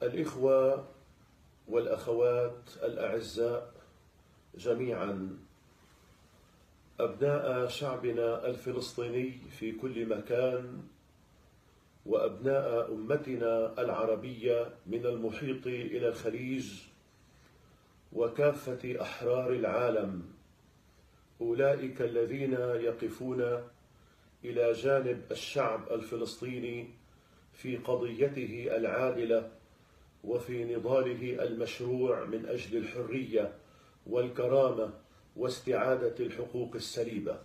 الإخوة والأخوات الأعزاء جميعا، أبناء شعبنا الفلسطيني في كل مكان، وأبناء أمتنا العربية من المحيط إلى الخليج وكافة أحرار العالم، أولئك الذين يقفون إلى جانب الشعب الفلسطيني في قضيته العادلة وفي نضاله المشروع من أجل الحرية والكرامة واستعادة الحقوق السليبة.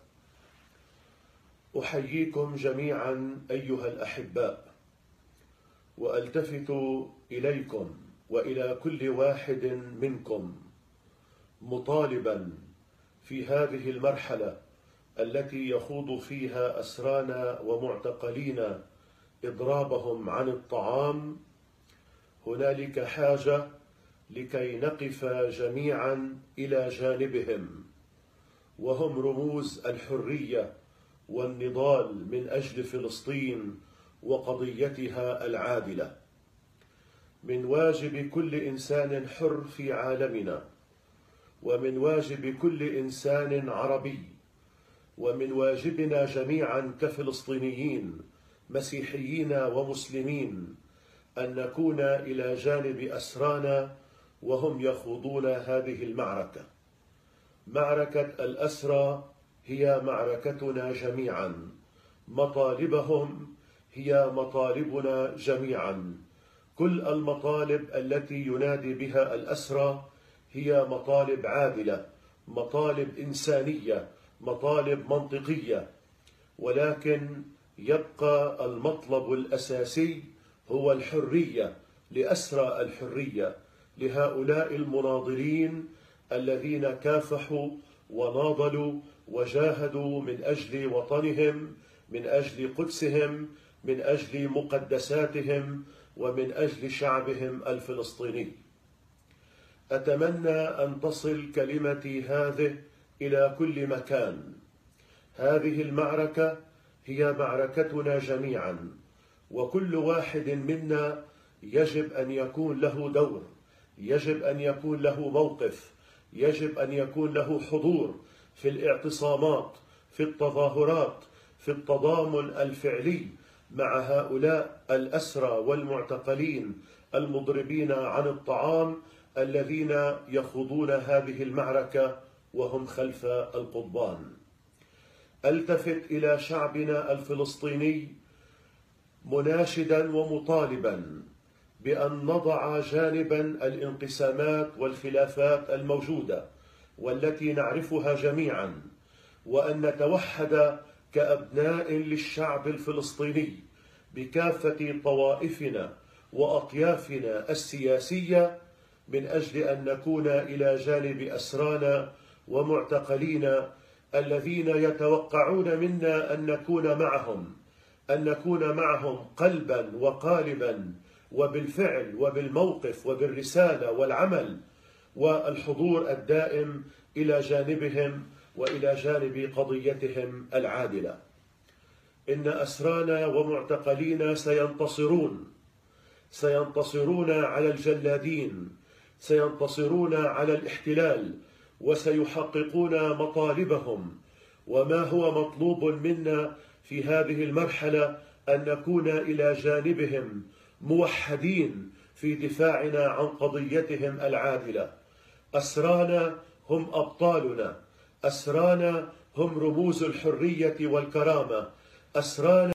أحييكم جميعا أيها الأحباء، وألتفت إليكم وإلى كل واحد منكم مطالبا في هذه المرحلة التي يخوض فيها أسرانا ومعتقلين إضرابهم عن الطعام، هنالك حاجة لكي نقف جميعا إلى جانبهم، وهم رموز الحرية والنضال من أجل فلسطين وقضيتها العادلة. من واجب كل إنسان حر في عالمنا، ومن واجب كل إنسان عربي، ومن واجبنا جميعا كفلسطينيين مسيحيين ومسلمين أن نكون إلى جانب أسرانا وهم يخوضون هذه المعركة. معركة الأسرى هي معركتنا جميعا، مطالبهم هي مطالبنا جميعا. كل المطالب التي ينادي بها الأسرى هي مطالب عادلة، مطالب إنسانية، مطالب منطقية، ولكن يبقى المطلب الأساسي هو الحرية لأسرى الحرية، لهؤلاء المناضلين الذين كافحوا وناضلوا وجاهدوا من أجل وطنهم، من أجل قدسهم، من أجل مقدساتهم، ومن أجل شعبهم الفلسطيني. أتمنى أن تصل كلمتي هذه إلى كل مكان. هذه المعركة هي معركتنا جميعا، وكل واحد منا يجب أن يكون له دور، يجب أن يكون له موقف، يجب أن يكون له حضور في الاعتصامات، في التظاهرات، في التضامن الفعلي مع هؤلاء الأسرى والمعتقلين المضربين عن الطعام الذين يخوضون هذه المعركة وهم خلف القضبان. ألتفت إلى شعبنا الفلسطيني مناشدا ومطالبا بأن نضع جانبا الانقسامات والخلافات الموجودة والتي نعرفها جميعا، وأن نتوحد كأبناء للشعب الفلسطيني بكافة طوائفنا وأطيافنا السياسية من أجل أن نكون إلى جانب أسرانا ومعتقلينا الذين يتوقعون منا أن نكون معهم، أن نكون معهم قلبا وقالبا وبالفعل وبالموقف وبالرسالة والعمل والحضور الدائم إلى جانبهم وإلى جانب قضيتهم العادلة. إن أسرانا ومعتقلينا سينتصرون على الجلادين، سينتصرون على الاحتلال، وسيحققون مطالبهم. وما هو مطلوب منا في هذه المرحلة أن نكون إلى جانبهم موحدين في دفاعنا عن قضيتهم العادلة. أسرانا هم أبطالنا، أسرانا هم رموز الحرية والكرامة، أسرانا